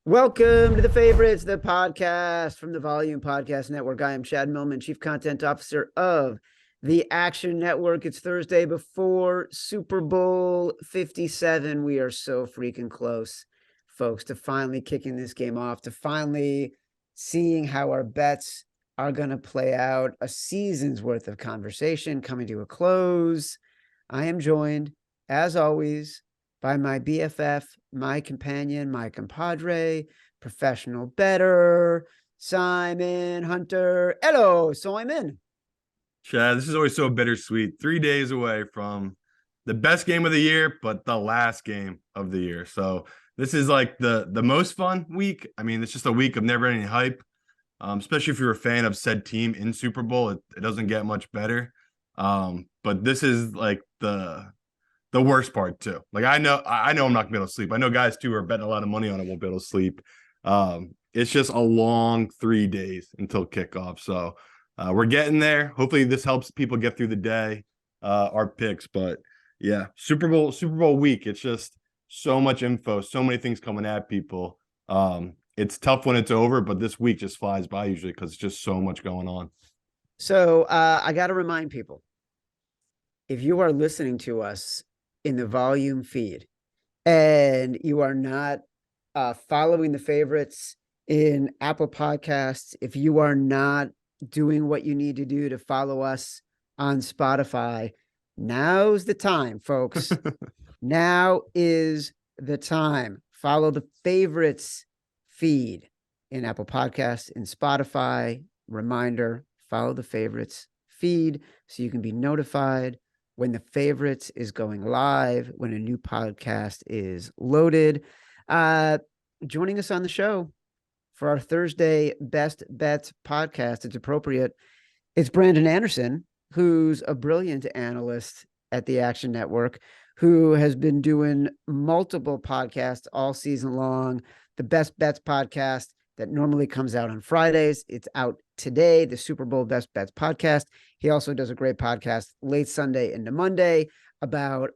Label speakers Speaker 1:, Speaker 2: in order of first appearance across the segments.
Speaker 1: Welcome to The Favorites, the podcast from the Volume Podcast Network. I am Chad Millman, Chief Content Officer of the Action Network. It's Thursday before Super Bowl 57. We are so freaking close, folks, to finally kicking this game off, to finally seeing how our bets are going to play out. A season's worth of conversation coming to a close. I am joined, as always, by my BFF, my companion, my compadre, professional bettor, Simon Hunter. Hello, Simon.
Speaker 2: Chad, this is always so bittersweet. 3 days away from the best game of the year, but the last game of the year. So this is like the most fun week. I mean, it's just a week of never ending hype, especially if you're a fan of said team in Super Bowl. It doesn't get much better. But this is like the worst part too. Like I know I'm not gonna be able to sleep. I know guys too are betting a lot of money on it won't be able to sleep. It's just a long 3 days until kickoff. So we're getting there. Hopefully this helps people get through the day, our picks. But yeah, Super Bowl week. It's just so much info, so many things coming at people. It's tough when it's over, but this week just flies by usually because it's just so much going on.
Speaker 1: So I got to remind people, if you are listening to us in the volume feed and you are not following the favorites in Apple Podcasts, if you are not doing what you need to do to follow us on Spotify, now's the time, folks. Now is the time. Follow the favorites feed in Apple Podcasts, in Spotify. Reminder, follow the favorites feed so you can be notified when the favorites is going live, when a new podcast is loaded. Joining us on the show for our Thursday Best Bets podcast, it's appropriate. It's Brandon Anderson, who's a brilliant analyst at the Action Network, who has been doing multiple podcasts all season long. The Best Bets podcast that normally comes out on Fridays. It's out today, the Super Bowl Best Bets podcast. He also does a great podcast late Sunday into Monday about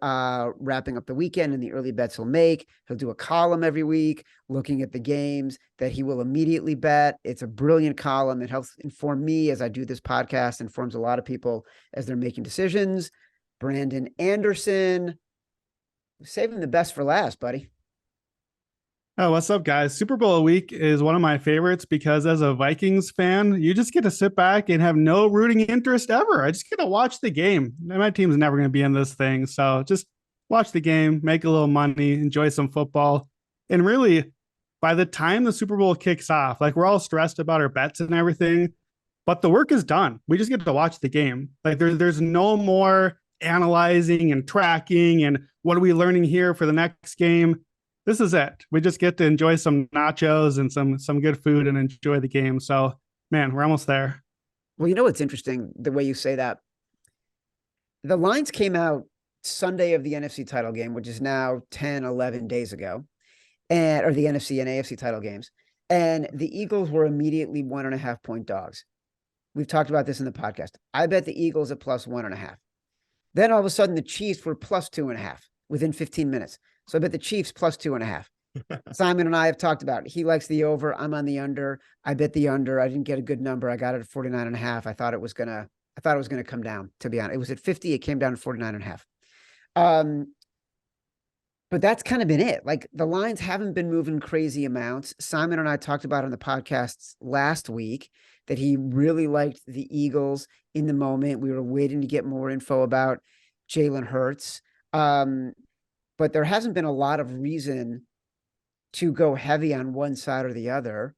Speaker 1: wrapping up the weekend and the early bets he'll make. He'll do a column every week looking at the games that he will immediately bet. It's a brilliant column. It helps inform me as I do this podcast, informs a lot of people as they're making decisions. Brandon Anderson, saving the best for last, buddy.
Speaker 3: Oh, what's up, guys? Super Bowl week is one of my favorites because as a Vikings fan, you just get to sit back and have no rooting interest ever. I just get to watch the game. My team's never going to be in this thing. So just watch the game, make a little money, enjoy some football. And really, by the time the Super Bowl kicks off, like we're all stressed about our bets and everything, but the work is done. We just get to watch the game. Like there's no more analyzing and tracking and what are we learning here for the next game. This is it. We just get to enjoy some nachos and some good food and enjoy the game. So, man, we're almost there.
Speaker 1: Well, you know what's interesting, the way you say that? The lines came out Sunday of the NFC title game, which is now 10, 11 days ago, or the NFC and AFC title games. And the Eagles were immediately 1.5 point dogs. We've talked about this in the podcast. I bet the Eagles at plus 1.5. Then all of a sudden the Chiefs were plus 2.5 within 15 minutes. So I bet the Chiefs plus 2.5. Simon and I have talked about it. He likes the over. I'm on the under. I bet the under. I didn't get a good number. I got it at 49.5. I thought it was gonna come down, to be honest. It was at 50. It came down to 49.5. But that's kind of been it. Like the lines haven't been moving crazy amounts. Simon and I talked about on the podcasts last week that he really liked the Eagles in the moment. We were waiting to get more info about Jalen Hurts. But there hasn't been a lot of reason to go heavy on one side or the other.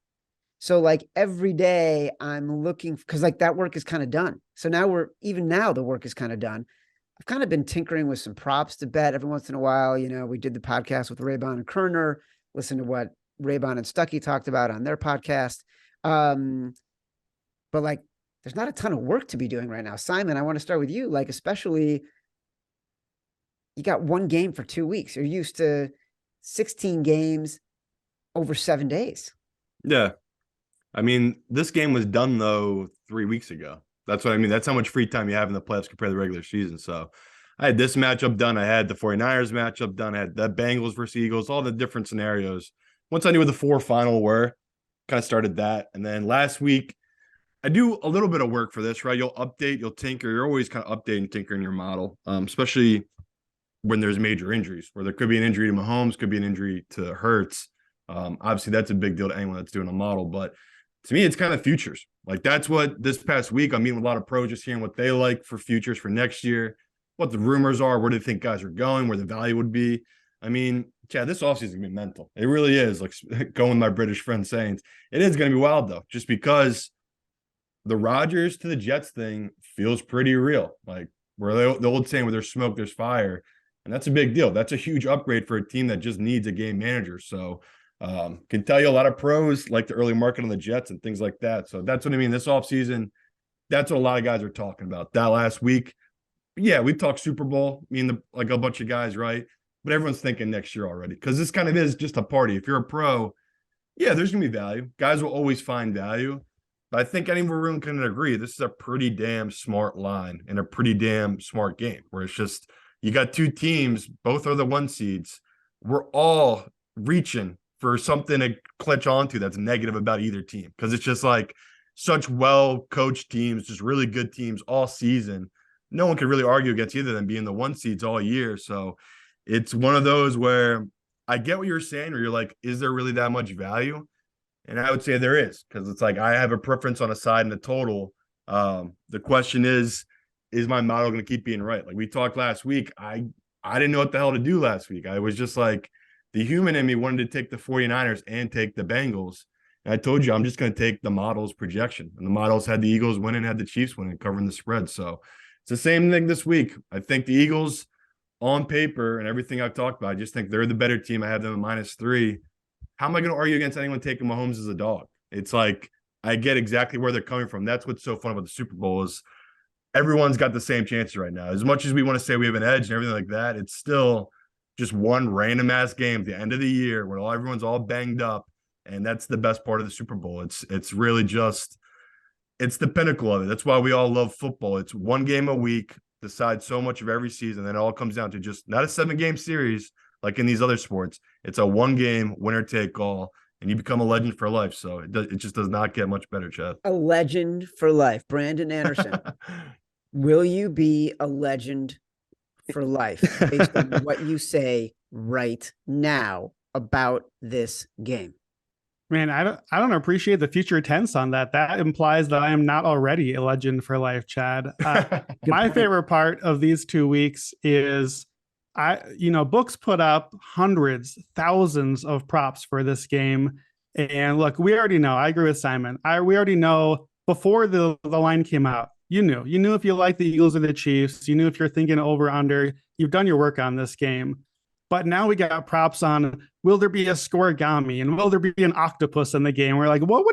Speaker 1: So like every day I'm looking, because like that work is kind of done. So now the work is kind of done. I've kind of been tinkering with some props to bet every once in a while. You know, we did the podcast with Raybon and Kerner, listen to what Raybon and Stuckey talked about on their podcast. But like, there's not a ton of work to be doing right now. Simon, I want to start with you, like, especially you got one game for 2 weeks. You're used to 16 games over 7 days.
Speaker 2: Yeah. I mean, this game was done, though, 3 weeks ago. That's what I mean. That's how much free time you have in the playoffs compared to the regular season. So I had this matchup done. I had the 49ers matchup done. I had the Bengals versus Eagles, all the different scenarios once I knew what the 4 final were, kind of started that. And then last week, I do a little bit of work for this, right? You'll update, you'll tinker. You're always kind of updating, tinkering your model, especially when there's major injuries, where there could be an injury to Mahomes, could be an injury to Hurts. Obviously, that's a big deal to anyone that's doing a model. But to me, it's kind of futures. Like that's what this past week, I'm meeting with a lot of pros, just hearing what they like for futures for next year, what the rumors are, where they think guys are going, where the value would be. I mean, Chad, this offseason is going to be mental. It really is. Like going with my British friend saying, it is going to be wild, though, just because the Rodgers to the Jets thing feels pretty real. Like where the old saying, where there's smoke, there's fire. And that's a big deal. That's a huge upgrade for a team that just needs a game manager. So can tell you a lot of pros like the early market on the Jets and things like that. So that's what I mean. This offseason, that's what a lot of guys are talking about. That last week, yeah, we talked Super Bowl, like a bunch of guys, right? But everyone's thinking next year already because this kind of is just a party. If you're a pro, yeah, there's going to be value. Guys will always find value. But I think anyone can agree this is a pretty damn smart line and a pretty damn smart game where it's just you got two teams, both are the 1 seeds. We're all reaching for something to clutch onto that's negative about either team because it's just like such well-coached teams, just really good teams all season. No one could really argue against either of them being the 1 seeds all year. So it's one of those where I get what you're saying, where you're like, is there really that much value? And I would say there is, because it's like I have a preference on a side and a total. The question is my model going to keep being right? Like we talked last week, I didn't know what the hell to do last week. I was just like, the human in me wanted to take the 49ers and take the Bengals. And I told you, I'm just going to take the model's projection. And the models had the Eagles winning, had the Chiefs winning, covering the spread. So it's the same thing this week. I think the Eagles on paper and everything I've talked about, I just think they're the better team. I have them at -3. How am I going to argue against anyone taking Mahomes as a dog? It's like, I get exactly where they're coming from. That's what's so fun about the Super Bowl is everyone's got the same chances right now. As much as we want to say we have an edge and everything like that, it's still just one random ass game at the end of the year where everyone's all banged up. And that's the best part of the Super Bowl. It's really just, it's the pinnacle of it. That's why we all love football. It's one game a week, decides so much of every season. Then it all comes down to just not a 7-game series like in these other sports. It's a 1-game winner take all, and you become a legend for life. So it just does not get much better, Chad.
Speaker 1: A legend for life. Brandon Anderson, will you be a legend for life based on what you say right now about this game?
Speaker 3: Man, I don't appreciate the future tense on that. That implies that I am not already a legend for life, Chad. My favorite part of these 2 weeks is books put up hundreds, thousands of props for this game. And look, we already know, I agree with Simon. We already know before the line came out, you knew if you like the Eagles or the Chiefs, you knew if you're thinking over under, you've done your work on this game. But now we got props on, will there be a scoregami and will there be an octopus in the game? We're like, what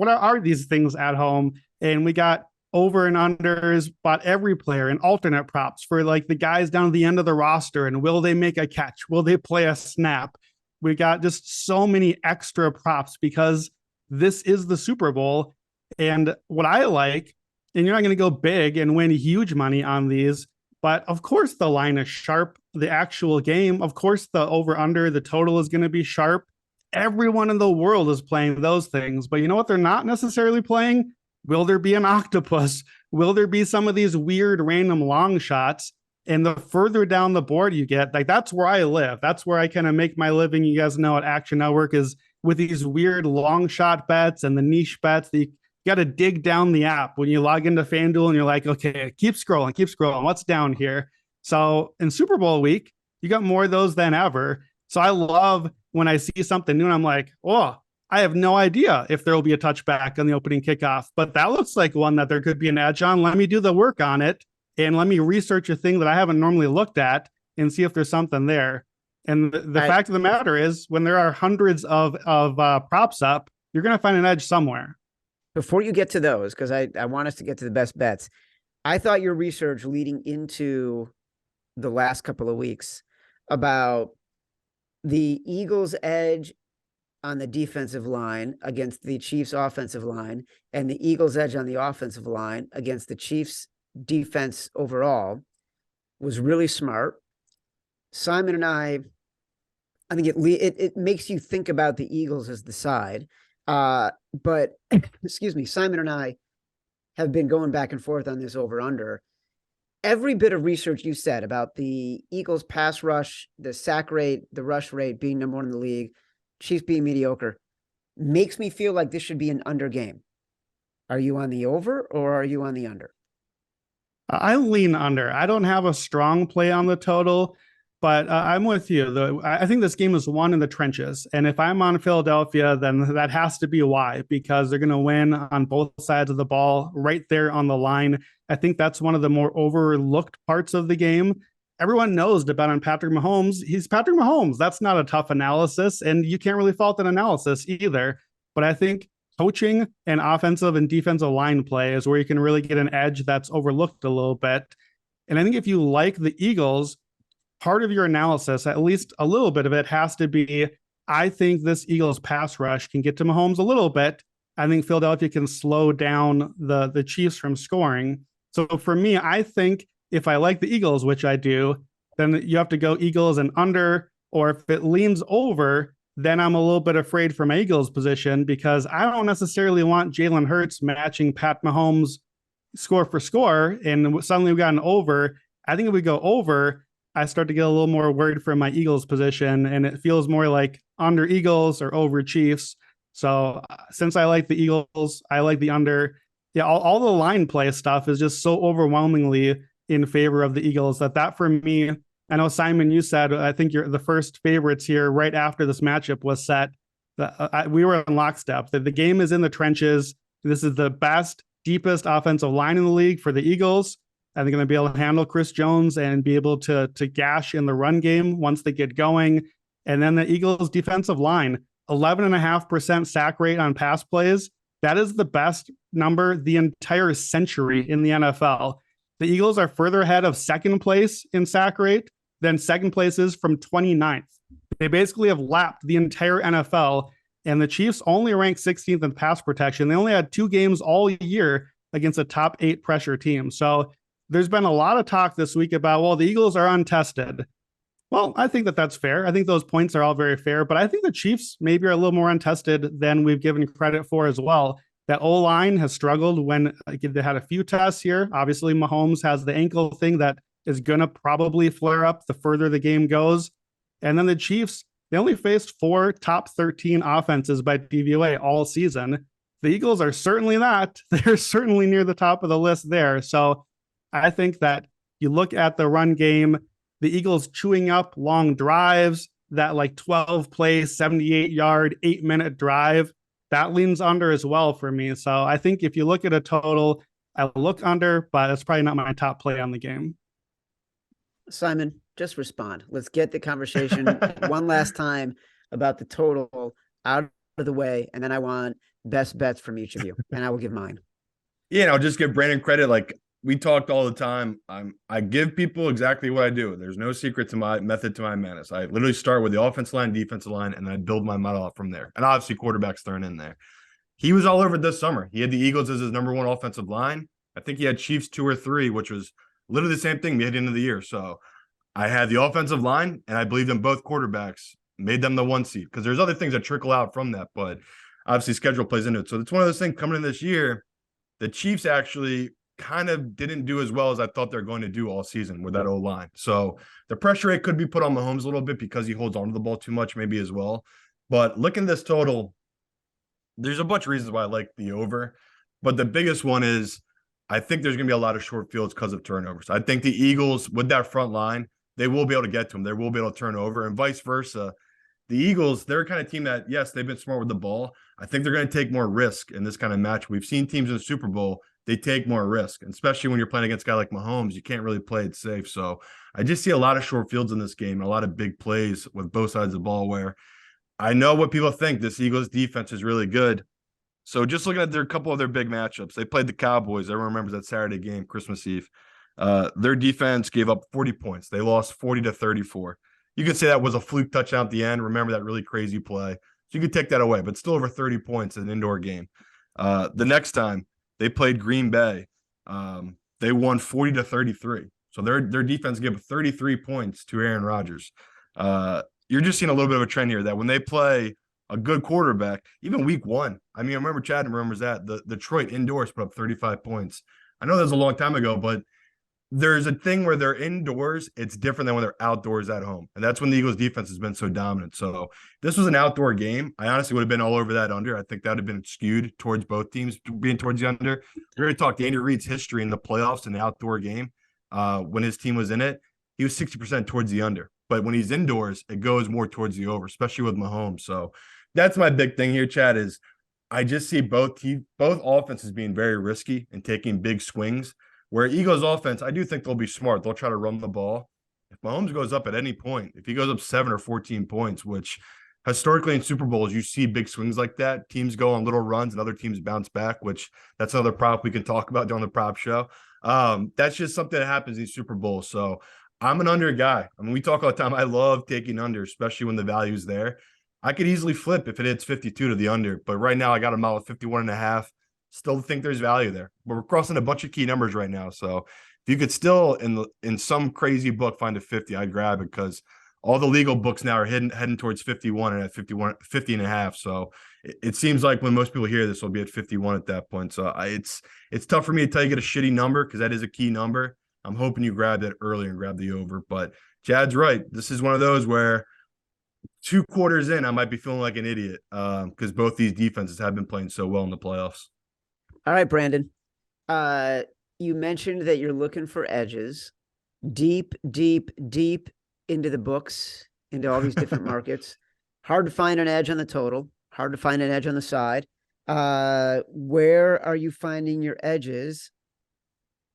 Speaker 3: are these things at home? And we got over and unders, bought every player and alternate props for like the guys down at the end of the roster. And will they make a catch? Will they play a snap? We got just so many extra props because this is the Super Bowl. And what I like, and you're not going to go big and win huge money on these, but of course the line is sharp. The actual game, of course, the over under, the total is going to be sharp. Everyone in the world is playing those things. But you know what they're not necessarily playing? Will there be an octopus? Will there be some of these weird random long shots? And the further down the board you get, like that's where I live. That's where I kind of make my living. You guys know at Action Network is with these weird long shot bets and the niche bets that you got to dig down the app when you log into FanDuel and you're like, okay, keep scrolling. What's down here? So in Super Bowl week, you got more of those than ever. So I love when I see something new and I'm like, oh, I have no idea if there will be a touchback on the opening kickoff, but that looks like one that there could be an edge on. Let me do the work on it and let me research a thing that I haven't normally looked at and see if there's something there. And the fact of the matter is when there are hundreds of props up, you're going to find an edge somewhere.
Speaker 1: Before you get to those, because I want us to get to the best bets, I thought your research leading into the last couple of weeks about the Eagles' edge on the defensive line against the Chiefs' offensive line and the Eagles' edge on the offensive line against the Chiefs' defense overall was really smart. Simon and I I think it makes you think about the Eagles as the side. But excuse me, Simon and I have been going back and forth on this over under. Every bit of research you said about the Eagles pass rush, the sack rate, the rush rate being number one in the league, Chiefs being mediocre, makes me feel like this should be an under game. Are you on the over or are you on the under?
Speaker 3: I lean under. I don't have a strong play on the total, but I'm with you. I think this game is won in the trenches. And if I'm on Philadelphia, then that has to be why, because they're going to win on both sides of the ball right there on the line. I think that's one of the more overlooked parts of the game. Everyone knows to bet on Patrick Mahomes. He's Patrick Mahomes. That's not a tough analysis, and you can't really fault an analysis either. But I think coaching and offensive and defensive line play is where you can really get an edge that's overlooked a little bit. And I think if you like the Eagles, part of your analysis, at least a little bit of it, has to be, I think this Eagles pass rush can get to Mahomes a little bit. I think Philadelphia can slow down the Chiefs from scoring. So for me, I think if I like the Eagles, which I do, then you have to go Eagles and under, or if it leans over, then I'm a little bit afraid for my Eagles position because I don't necessarily want Jalen Hurts matching Pat Mahomes score for score. And suddenly we got an over. I think if we go over, I start to get a little more worried for my Eagles position. And it feels more like under Eagles or over Chiefs. So since I like the Eagles, I like the under. Yeah, all the line play stuff is just so overwhelmingly in favor of the Eagles that for me, I know, Simon, you said, I think you're the first favorites here right after this matchup was set. We were in lockstep. The game is in the trenches. This is the best, deepest offensive line in the league for the Eagles. I think they're going to be able to handle Chris Jones and be able to gash in the run game once they get going. And then the Eagles defensive line, 11.5% sack rate on pass plays. That is the best number the entire century in the NFL. The Eagles are further ahead of second place in sack rate than second place is from 29th. They basically have lapped the entire NFL, and the Chiefs only rank 16th in pass protection. They only had 2 games all year against a top 8 pressure team. So there's been a lot of talk this week about, well, the Eagles are untested. Well, I think that's fair. I think those points are all very fair, but I think the Chiefs maybe are a little more untested than we've given credit for as well. That O-line has struggled when they had a few tests here. Obviously, Mahomes has the ankle thing that is going to probably flare up the further the game goes. And then the Chiefs, they only faced 4 top 13 offenses by DVOA all season. The Eagles are certainly not. They're certainly near the top of the list there. So I think that you look at the run game, the Eagles chewing up long drives, that like 12 play, 78-yard, 8-minute drive, that leans under as well for me. So I think if you look at a total, I look under, but it's probably not my top play on the game.
Speaker 1: Simon, just respond. Let's get the conversation one last time about the total out of the way, and then I want best bets from each of you, and I will give mine.
Speaker 2: Yeah, and I'll just give Brandon credit. Like we talked all the time. I give people exactly what I do. There's no secret to my method to my madness. I literally start with the offensive line, defensive line, and I build my model up from there. And obviously quarterback's thrown in there. He was all over this summer. He had the Eagles as his number 1 offensive line. I think he had Chiefs 2 or 3, which was literally the same thing we had into the year. So I had the offensive line, and I believed in both quarterbacks, made them the 1 seed because there's other things that trickle out from that, but obviously schedule plays into it. So it's one of those things coming in this year. The Chiefs actually kind of didn't do as well as I thought they're going to do all season with that O-line. So the pressure rate could be put on Mahomes a little bit because he holds on to the ball too much maybe as well. But looking at this total, there's a bunch of reasons why I like the over. But the biggest one is I think there's going to be a lot of short fields because of turnovers. I think the Eagles, with that front line, they will be able to get to them. They will be able to turn over and vice versa. The Eagles, they're a kind of team that, yes, they've been smart with the ball. I think they're going to take more risk in this kind of match. We've seen teams in the Super Bowl, they take more risk, and especially when you're playing against a guy like Mahomes, you can't really play it safe. So I just see a lot of short fields in this game, and a lot of big plays with both sides of the ball where I know what people think. This Eagles defense is really good. So just looking at a couple of their big matchups, they played the Cowboys. Everyone remembers that Saturday game, Christmas Eve. Their defense gave up 40 points. They lost 40-34. You could say that was a fluke touchdown at the end. Remember that really crazy play. So you could take that away, but still over 30 points in an indoor game. The next time they played Green Bay, they won 40-33. So their defense gave 33 points to Aaron Rodgers. you're just seeing a little bit of a trend here that when they play a good quarterback, even week one, I mean, I remember Chad remembers that the Detroit indoors put up 35 points. I know that was a long time ago, but there's a thing where they're indoors. It's different than when they're outdoors at home. And that's when the Eagles defense has been so dominant. So this was an outdoor game. I honestly would have been all over that under. I think that would have been skewed towards both teams being towards the under. We already talked Andy Reid's history in the playoffs in the outdoor game. When his team was in it, he was 60% towards the under. But when he's indoors, it goes more towards the over, especially with Mahomes. So that's my big thing here, Chad, is I just see both offenses being very risky and taking big swings. Where Eagles offense, I do think they'll be smart. They'll try to run the ball. If Mahomes goes up at any point, if he goes up 7 or 14 points, which historically in Super Bowls, you see big swings like that. Teams go on little runs and other teams bounce back, which that's another prop we can talk about during the prop show. That's just something that happens in Super Bowls. So I'm an under guy. I mean, we talk all the time. I love taking under, especially when the value's there. I could easily flip if it hits 52 to the under, but right now I got them out with 51.5. Still think there's value there, but we're crossing a bunch of key numbers right now. So if you could still in some crazy book find a 50, I'd grab it because all the legal books now are heading towards 51 and at 50.5. So it seems like when most people hear this, will be at 51 at that point. So it's tough for me to tell you get a shitty number because that is a key number. I'm hoping you grab that early and grab the over. But Chad's right. This is one of those where 2 quarters in, I might be feeling like an idiot because both these defenses have been playing so well in the playoffs.
Speaker 1: All right, Brandon. You mentioned that you're looking for edges deep into the books, into all these different markets. Hard to find an edge on the total, hard to find an edge on the side. Where are you finding your edges?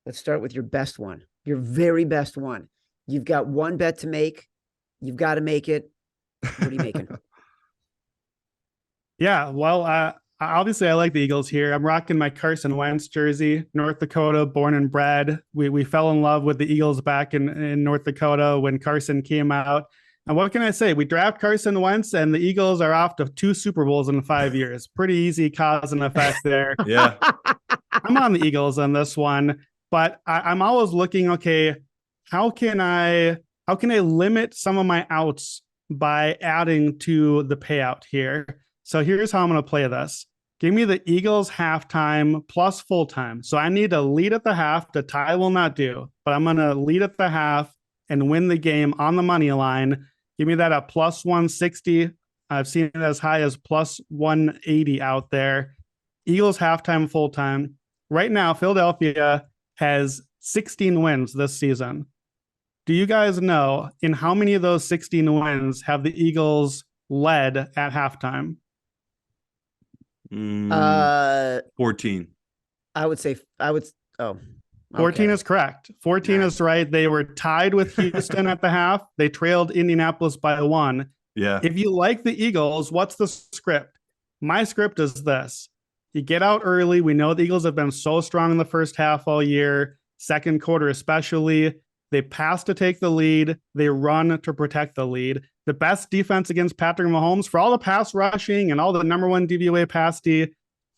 Speaker 1: Let's start with your best one, your very best one. You've got one bet to make. You've got to make it. What are you making?
Speaker 3: Yeah, well, obviously I like the Eagles here. I'm rocking my Carson Wentz jersey, North Dakota, born and bred. We fell in love with the Eagles back in North Dakota when Carson came out. And what can I say? We draft Carson Wentz and the Eagles are off to 2 Super Bowls in 5 years. Pretty easy cause and effect there.
Speaker 2: Yeah.
Speaker 3: I'm on the Eagles on this one, but I'm always looking, okay, how can I limit some of my outs by adding to the payout here? So here's how I'm going to play this. Give me the Eagles halftime plus full time. So I need to lead at the half. The tie will not do, but I'm going to lead at the half and win the game on the money line. Give me that at plus 160. I've seen it as high as plus 180 out there. Eagles halftime, full time. Right now, Philadelphia has 16 wins this season. Do you guys know in how many of those 16 wins have the Eagles led at halftime?
Speaker 2: 14.
Speaker 1: I would
Speaker 3: 14 is correct. 14 is right. They were tied with Houston at the half. They trailed Indianapolis by 1.
Speaker 2: Yeah.
Speaker 3: If you like the Eagles, what's the script? My script is this. You get out early. We know the Eagles have been so strong in the first half all year, second quarter especially. They pass to take the lead. They run to protect the lead. The best defense against Patrick Mahomes, for all the pass rushing and all the number 1 DVOA pass D,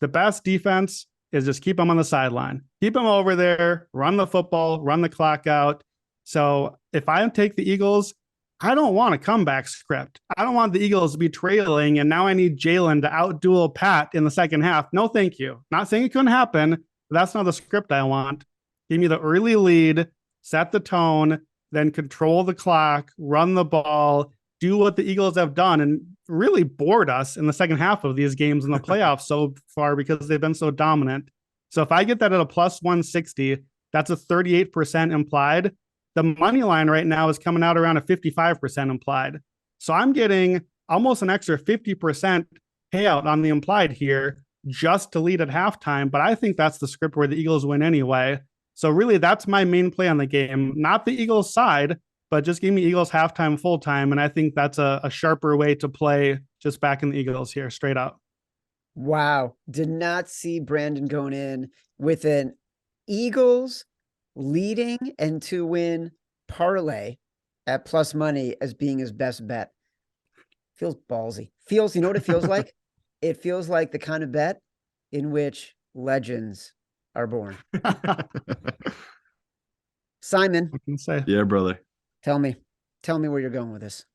Speaker 3: the best defense is just keep them on the sideline. Keep them over there, run the football, run the clock out. So if I take the Eagles, I don't want a comeback script. I don't want the Eagles to be trailing, and now I need Jalen to outduel Pat in the second half. No, thank you. Not saying it couldn't happen, but that's not the script I want. Give me the early lead, set the tone, then control the clock, run the ball, do what the Eagles have done and really bored us in the second half of these games in the playoffs so far because they've been so dominant. So if I get that at a plus 160, that's a 38% implied. The money line right now is coming out around a 55% implied. So I'm getting almost an extra 50% payout on the implied here just to lead at halftime. But I think that's the script where the Eagles win anyway. So really, that's my main play on the game. Not the Eagles side, but just give me Eagles halftime, full time. And I think that's a sharper way to play just back in the Eagles here, straight up.
Speaker 1: Wow. Did not see Brandon going in with an Eagles leading and to win parlay at plus money as being his best bet. Feels ballsy. You know what it feels like? It feels like the kind of bet in which legends are born. Simon.
Speaker 3: What can I say?
Speaker 2: Yeah, brother.
Speaker 1: Tell me where you're going with this.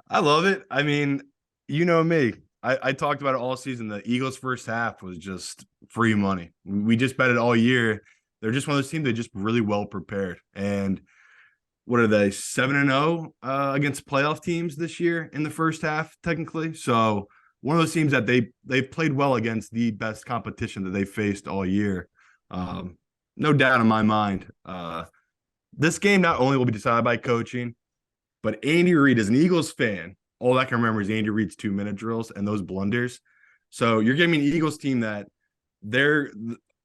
Speaker 2: I love it. I mean, you know me. I talked about it all season. The Eagles' first half was just free money. We just bet it all year. They're just one of those teams that just really well prepared. And what are they, 7-0 against playoff teams this year in the first half, technically? So one of those teams that they've played well against the best competition that they faced all year. No doubt in my mind. This game not only will be decided by coaching, but Andy Reid, as an Eagles fan, all I can remember is Andy Reid's 2-minute drills and those blunders. So you're giving me an Eagles team that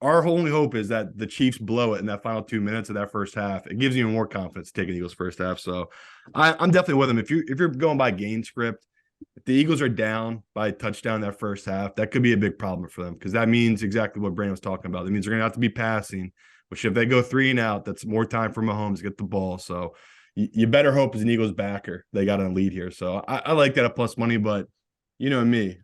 Speaker 2: our only hope is that the Chiefs blow it in that final 2 minutes of that first half. It gives you more confidence to take an Eagles first half. So I'm definitely with them. If you're going by game script, if the Eagles are down by a touchdown that first half, that could be a big problem for them because that means exactly what Brandon was talking about. That means they're going to have to be passing, which if they go 3 and out, that's more time for Mahomes to get the ball. So you better hope as an Eagles backer they got a lead here. So I like that at plus money, but you know me.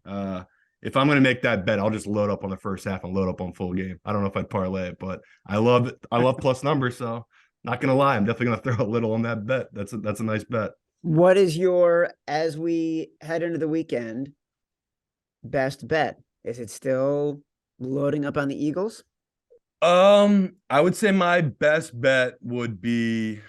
Speaker 2: If I'm going to make that bet, I'll just load up on the first half and load up on full game. I don't know if I'd parlay it, but I love plus numbers. So not going to lie, I'm definitely going to throw a little on that bet. That's a nice bet.
Speaker 1: What is your, as we head into the weekend, best bet? Is it still loading up on the Eagles?
Speaker 2: I would say my best bet would be,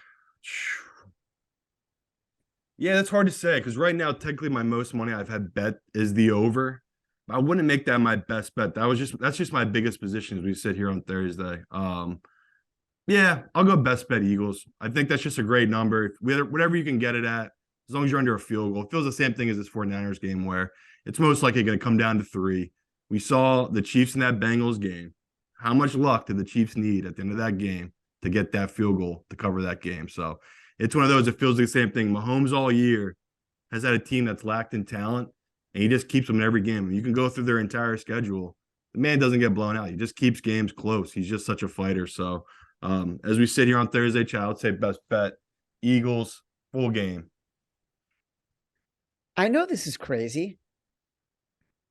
Speaker 2: yeah, that's hard to say because right now, technically, my most money I've had bet is the over. I wouldn't make that my best bet. That's just my biggest position as we sit here on Thursday. Yeah, I'll go best bet Eagles. I think that's just a great number. Whatever you can get it at, as long as you're under a field goal. It feels the same thing as this 49ers game where it's most likely going to come down to 3. We saw the Chiefs in that Bengals game. How much luck did the Chiefs need at the end of that game to get that field goal to cover that game? So it's one of those, it feels the same thing. Mahomes all year has had a team that's lacked in talent, and he just keeps them in every game. You can go through their entire schedule. The man doesn't get blown out. He just keeps games close. He's just such a fighter. So as we sit here on Thursday, Chad, I would say best bet, Eagles, full game.
Speaker 1: I know this is crazy,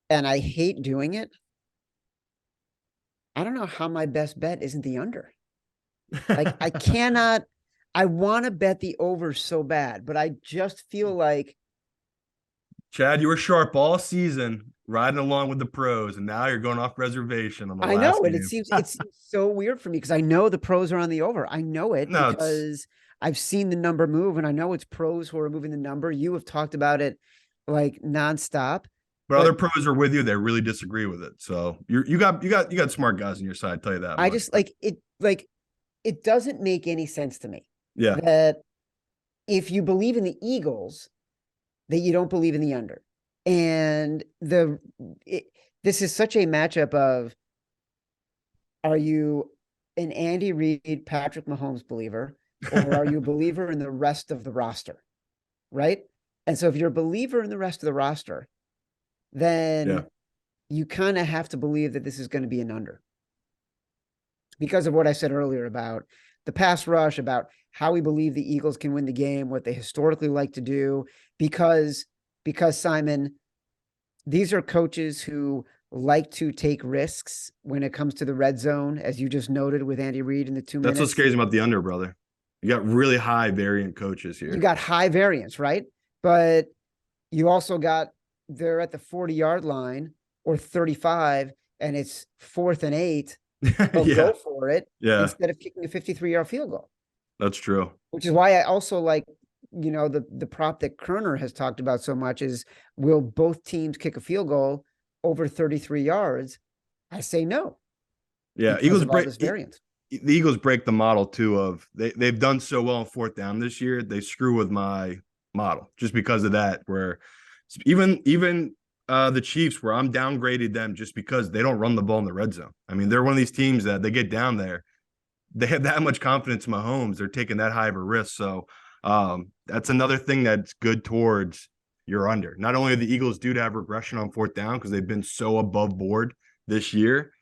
Speaker 1: and I hate doing it. I don't know how my best bet isn't the under. Like I cannot, I want to bet the over so bad, but I just feel like
Speaker 2: Chad, you were sharp all season, riding along with the pros, and now you're going off reservation on the
Speaker 1: I
Speaker 2: last
Speaker 1: know, and
Speaker 2: game.
Speaker 1: it seems so weird for me because I know the pros are on the over. I know it
Speaker 2: No,
Speaker 1: because I've seen the number move, and I know it's pros who are moving the number. You have talked about it like nonstop.
Speaker 2: but other pros are with you. They really disagree with it. So you got smart guys on your side. I'll tell you that.
Speaker 1: I
Speaker 2: much.
Speaker 1: just it doesn't make any sense to me
Speaker 2: Yeah.
Speaker 1: that if you believe in the Eagles, that you don't believe in the under. And this is such a matchup of, are you an Andy Reid, Patrick Mahomes believer, or are you a believer in the rest of the roster? Right. And so if you're a believer in the rest of the roster, then you kind of have to believe that this is going to be an under. Because of what I said earlier about the pass rush, about how we believe the Eagles can win the game, what they historically like to do, because Simon, these are coaches who like to take risks when it comes to the red zone, as you just noted with Andy Reid in the 2 minutes.
Speaker 2: That's what's crazy about the under, brother. You got really high variant coaches here.
Speaker 1: You got high variance, right? But you also got, they're at the 40-yard line or 35, and it's 4th and 8. They'll go for it instead of kicking a 53-yard field goal.
Speaker 2: That's true.
Speaker 1: Which is why I also like, the prop that Kerner has talked about so much is, will both teams kick a field goal over 33 yards? I say no.
Speaker 2: Yeah,
Speaker 1: Eagles break this variance.
Speaker 2: The Eagles break the model too of they've done so well on 4th down this year. They screw with my model just because of that. Where even the Chiefs, where I'm downgraded them just because they don't run the ball in the red zone. I mean, they're one of these teams that they get down there, they have that much confidence in Mahomes. They're taking that high of a risk. So that's another thing that's good towards your under. Not only are the Eagles due to have regression on 4th down because they've been so above board this year,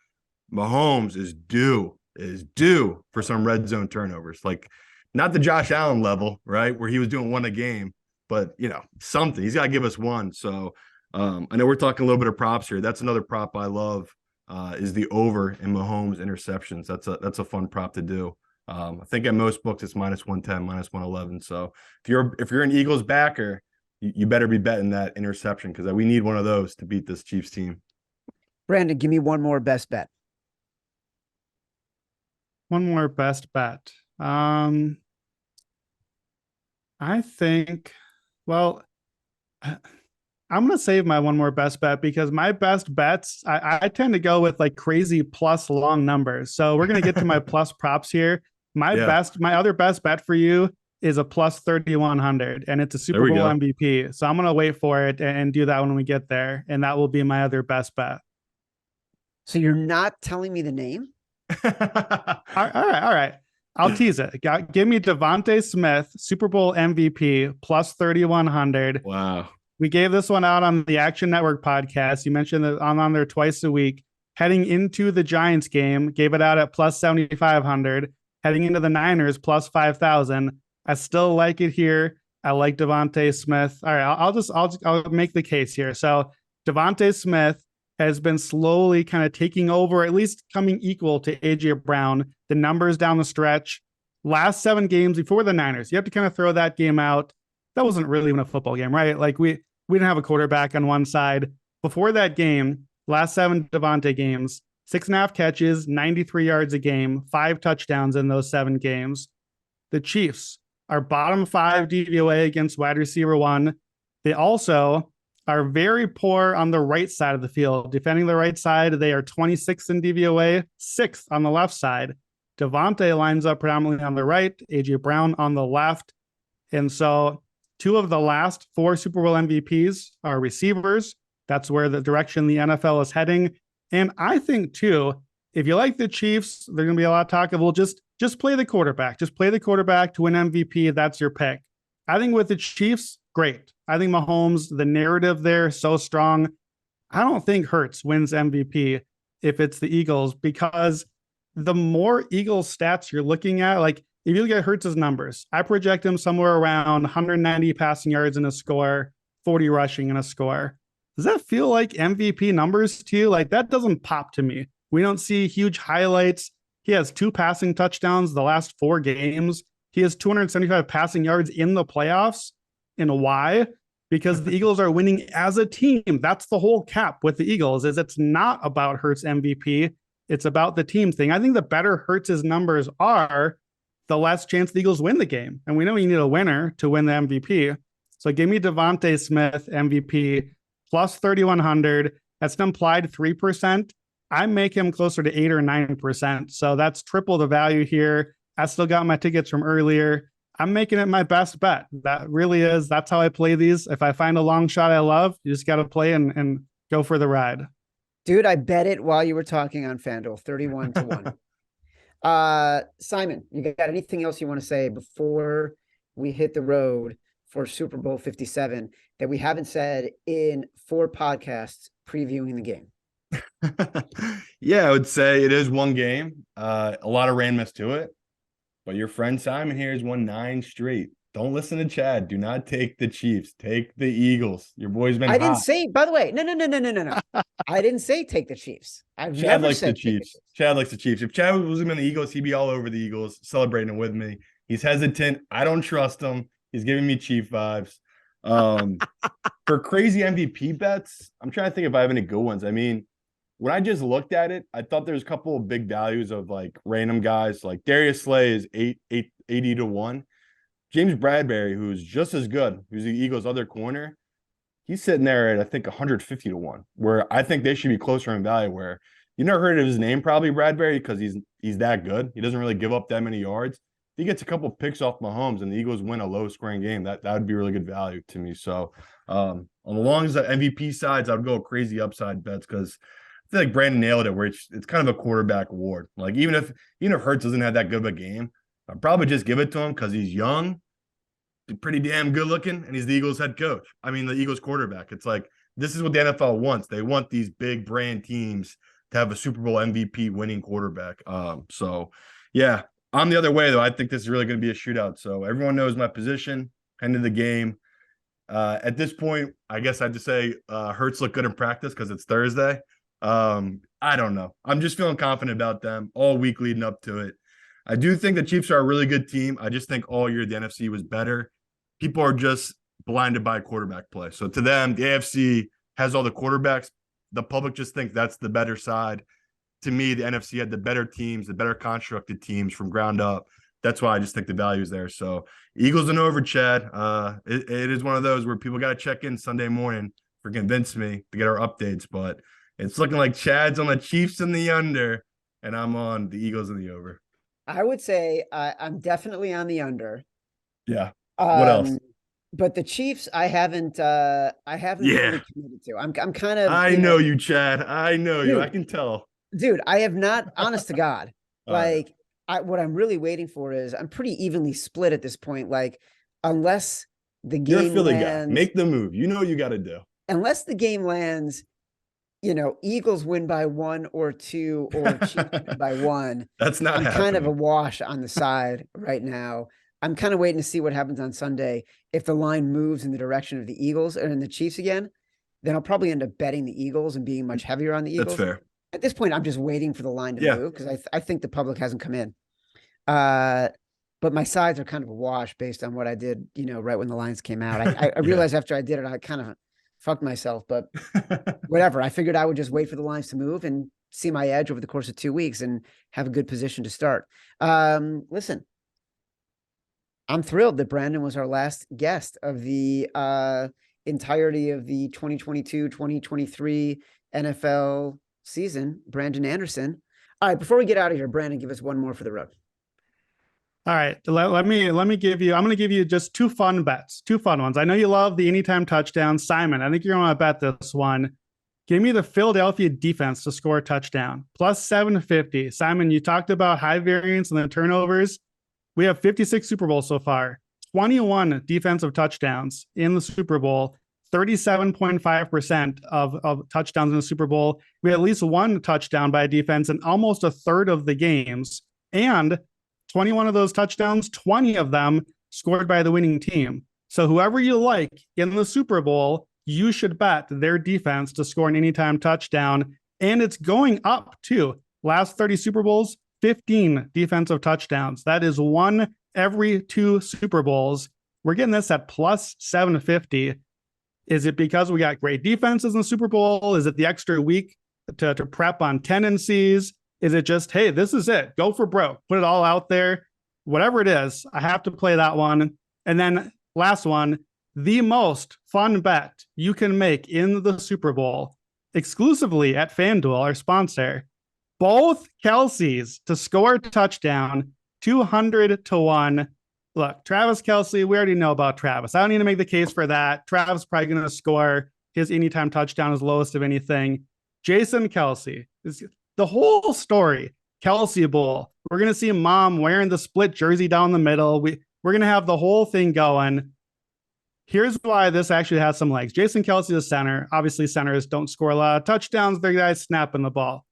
Speaker 2: Mahomes is due for some red zone turnovers. Like not the Josh Allen level, right, where he was doing 1 a game, but something. He's got to give us 1. So I know we're talking a little bit of props here. That's another prop I love, is the over in Mahomes interceptions. That's a fun prop to do. I think at most books it's -110, -111. So if you're an Eagles backer, you better be betting that interception because we need one of those to beat this Chiefs team.
Speaker 1: Brandon, give me one more best bet.
Speaker 3: One more best bet. I think, well, I'm going to save my one more best bet because my best bets, I tend to go with like crazy plus long numbers. So we're going to get to my plus props here. My other best bet for you is a plus 3,100 and it's a Super Bowl MVP. So I'm going to wait for it and do that when we get there. And that will be my other best bet.
Speaker 1: So you're not telling me the name?
Speaker 3: All right. I'll tease it. Give me Devontae Smith, Super Bowl MVP, plus 3,100.
Speaker 2: Wow.
Speaker 3: We gave this one out on the Action Network podcast. You mentioned that I'm on there twice a week. Heading into the Giants game, gave it out at plus 7,500. Heading into the Niners, plus 5,000. I still like it here. I like Devontae Smith. All right, I'll make the case here. So Devontae Smith has been slowly kind of taking over, at least coming equal to AJ Brown. The numbers down the stretch, last 7 games before the Niners. You have to kind of throw that game out. That wasn't really even a football game, right? Like we didn't have a quarterback on one side. Before that game, last 7 Devontae games, 6.5 catches, 93 yards a game, 5 touchdowns in those 7 games. The Chiefs are bottom 5 DVOA against wide receiver 1. They also are very poor on the right side of the field. Defending the right side, they are 26th in DVOA, 6th on the left side. Devontae lines up predominantly on the right, AJ Brown on the left. And so 2 of the last 4 Super Bowl MVPs are receivers. That's where the direction the NFL is heading. And I think, too, if you like the Chiefs, there's going to be a lot of talk of, well, just play the quarterback. Just play the quarterback to win MVP. That's your pick. I think with the Chiefs, great. I think Mahomes, the narrative there, so strong. I don't think Hurts wins MVP if it's the Eagles, because the more Eagles stats you're looking at, like if you look at Hurts' numbers, I project him somewhere around 190 passing yards in a score, 40 rushing in a score. Does that feel like MVP numbers to you? Like that doesn't pop to me. We don't see huge highlights. He has 2 passing touchdowns the last 4 games. He has 275 passing yards in the playoffs. And why? Because the Eagles are winning as a team. That's the whole cap with the Eagles, is it's not about Hurts MVP. It's about the team thing. I think the better Hurts' numbers are, the less chance the Eagles win the game. And we know you need a winner to win the MVP. So give me Devontae Smith MVP plus 3,100. That's an implied 3%. I make him closer to 8 or 9%. So that's triple the value here. I still got my tickets from earlier. I'm making it my best bet. That really is. That's how I play these. If I find a long shot I love, you just got to play and go for the ride.
Speaker 1: Dude, I bet it while you were talking on FanDuel, 31-1. Simon, you got anything else you want to say before we hit the road for Super Bowl 57 that we haven't said in 4 podcasts previewing the game?
Speaker 2: Yeah, I would say it is one game. A lot of rain missed to it. But your friend Simon here has won 9 straight. Don't listen to Chad. Do not take the Chiefs. Take the Eagles. Your boy's been
Speaker 1: I
Speaker 2: hot.
Speaker 1: didn't say, by the way, no. I didn't say take the Chiefs. I've
Speaker 2: Chad
Speaker 1: never
Speaker 2: likes
Speaker 1: said
Speaker 2: the Chiefs. Chad likes the Chiefs. If Chad was in the Eagles, he'd be all over the Eagles, celebrating with me. He's hesitant. I don't trust him. He's giving me Chief vibes. For crazy MVP bets, I'm trying to think if I have any good ones. I mean, when I just looked at it, I thought there's a couple of big values of like random guys. Like Darius Slay is 80-1. James Bradbury, who's just as good, who's the Eagles' other corner, he's sitting there at I think 150-1. Where I think they should be closer in value. Where you never heard of his name, probably Bradbury, because he's that good. He doesn't really give up that many yards. If he gets a couple picks off Mahomes and the Eagles win a low-scoring game, that would be really good value to me. So on the long as the MVP sides, I'd go crazy upside bets because I feel like Brandon nailed it, where it's kind of a quarterback award. Like even if Hurts doesn't have that good of a game, I'd probably just give it to him because he's young, pretty damn good looking, and he's the Eagles head coach. I mean, the Eagles quarterback. It's like this is what the NFL wants. They want these big brand teams to have a Super Bowl MVP winning quarterback. So yeah, I'm the other way though. I think this is really going to be a shootout. So everyone knows my position, end of the game. At this point, I guess I'd just say Hurts look good in practice because it's Thursday. I don't know. I'm just feeling confident about them all week leading up to it. I do think the Chiefs are a really good team. I just think all year the NFC was better. People are just blinded by quarterback play. So to them, the AFC has all the quarterbacks. The public just think that's the better side. To me, the NFC had the better teams, the better constructed teams from ground up. That's why I just think the value is there. So Eagles and over, Chad. It is one of those where people got to check in Sunday morning for convince me to get our updates. But it's looking like Chad's on the Chiefs and the under, and I'm on the Eagles and the over.
Speaker 1: I would say I'm definitely on the under.
Speaker 2: Yeah. What else?
Speaker 1: But the Chiefs, I haven't really committed to. I'm kind of.
Speaker 2: I know you, Chad. I know you. I can tell.
Speaker 1: Dude, I have not, honest to God. Like, what I'm really waiting for is I'm pretty evenly split at this point. Like, unless the game
Speaker 2: You're a Philly
Speaker 1: lands,
Speaker 2: guy. Make the move. You know what you got to do.
Speaker 1: Unless the game lands, Eagles win by 1 or 2 or Chiefs win by 1.
Speaker 2: That's not
Speaker 1: I'm
Speaker 2: happening.
Speaker 1: kind of a wash on the side right now. I'm kind of waiting to see what happens on Sunday. If the line moves in the direction of the Eagles and the Chiefs again, then I'll probably end up betting the Eagles and being much heavier on the Eagles.
Speaker 2: That's fair.
Speaker 1: At this point, I'm just waiting for the line to move because I think the public hasn't come in. But my sides are kind of a wash based on what I did, right when the lines came out. I realized after I did it, I kind of fucked myself, but whatever. I figured I would just wait for the lines to move and see my edge over the course of 2 weeks and have a good position to start. Listen, I'm thrilled that Brandon was our last guest of the entirety of the 2022-2023 NFL season. Brandon Anderson. All right, before we get out of here, Brandon, give us one more for the road.
Speaker 3: All right, let me give you. I'm going to give you just 2 fun bets, 2 fun ones. I know you love the anytime touchdown, Simon. I think you're going to bet this one. Give me the Philadelphia defense to score a touchdown, plus 750. Simon, you talked about high variance and the turnovers. We have 56 Super Bowls so far, 21 defensive touchdowns in the Super Bowl, 37.5% of touchdowns in the Super Bowl. We had at least 1 touchdown by defense in almost a third of the games. And 21 of those touchdowns, 20 of them scored by the winning team. So whoever you like in the Super Bowl, you should bet their defense to score an anytime touchdown. And it's going up too. Last 30 Super Bowls, 15 defensive touchdowns. That is 1 every 2 Super Bowls. We're getting this at plus 750. Is it because we got great defenses in the Super Bowl? Is it the extra week to prep on tendencies? Is it just, hey, this is it. Go for broke. Put it all out there. Whatever it is, I have to play that one. And then last one, the most fun bet you can make in the Super Bowl, exclusively at FanDuel, our sponsor. Both Kelce's to score a touchdown, 200-1. Look, Travis Kelce, we already know about Travis. I don't need to make the case for that. Travis is probably going to score his anytime touchdown, his lowest of anything. Jason Kelce is the whole story. Kelce Bowl. We're going to see mom wearing the split jersey down the middle. We're going to have the whole thing going. Here's why this actually has some legs. Jason Kelce is center. Obviously, centers don't score a lot of touchdowns. They're guys snapping the ball.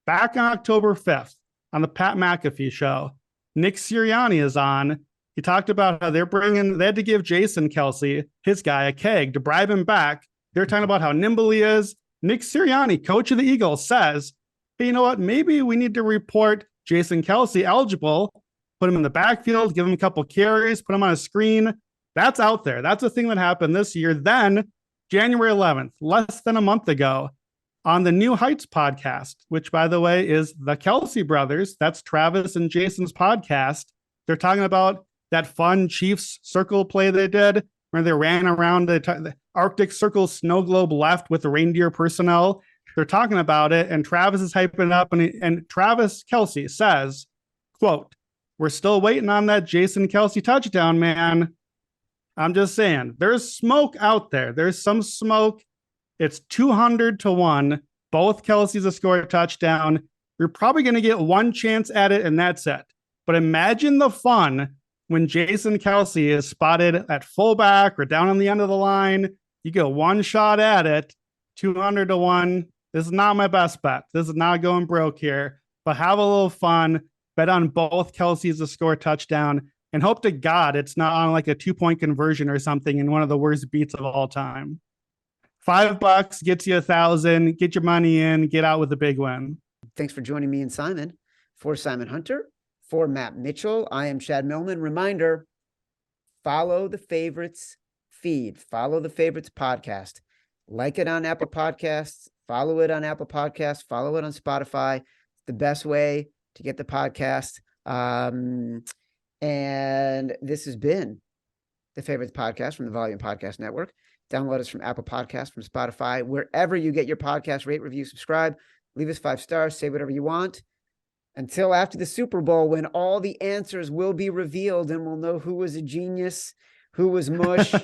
Speaker 3: Back on October 5th on the Pat McAfee show, Nick Sirianni is on. He talked about how they had to give Jason Kelce, his guy, a keg to bribe him back. They're talking about how nimble he is. Nick Sirianni, coach of the Eagles, says, hey, you know what? Maybe we need to report Jason Kelce eligible, put him in the backfield, give him a couple carries, put him on a screen. That's out there. That's a thing that happened this year. Then January 11th, less than a month ago, on the New Heights podcast, which, by the way, is the Kelce brothers. That's Travis and Jason's podcast. They're talking about that fun Chiefs circle play they did where they ran around the Arctic Circle snow globe left with the reindeer personnel. They're talking about it, and Travis is hyping it up. And Travis Kelce says, quote, we're still waiting on that Jason Kelce touchdown, man. I'm just saying, there's smoke out there. There's some smoke. It's 200-1. Both Kelce's to score a touchdown. You're probably going to get 1 chance at it, and that's it. But imagine the fun when Jason Kelce is spotted at fullback or down on the end of the line. You get 1 shot at it, 200-1. This is not my best bet. This is not going broke here. But have a little fun. Bet on both Kelce's to score a touchdown. And hope to God it's not on like a 2-point conversion or something in one of the worst beats of all time. $5 gets you 1,000. Get your money in. Get out with a big win.
Speaker 1: Thanks for joining me and Simon. For Simon Hunter, for Matt Mitchell, I am Chad Millman. Reminder, follow the favorites feed. Follow the Favorites podcast. Like it on Apple Podcasts. Follow it on Apple Podcasts. Follow it on Spotify. It's the best way to get the podcast. And this has been the Favorites podcast from the Volume Podcast Network. Download us from Apple Podcasts, from Spotify, wherever you get your podcast. Rate, review, subscribe. Leave us 5 stars. Say whatever you want. Until after the Super Bowl, when all the answers will be revealed and we'll know who was a genius, who was mush,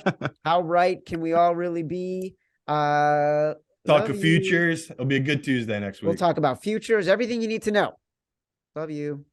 Speaker 1: how right can we all really be.
Speaker 2: Talk of futures. It'll be a good Tuesday next week.
Speaker 1: We'll talk about futures, everything you need to know. Love you.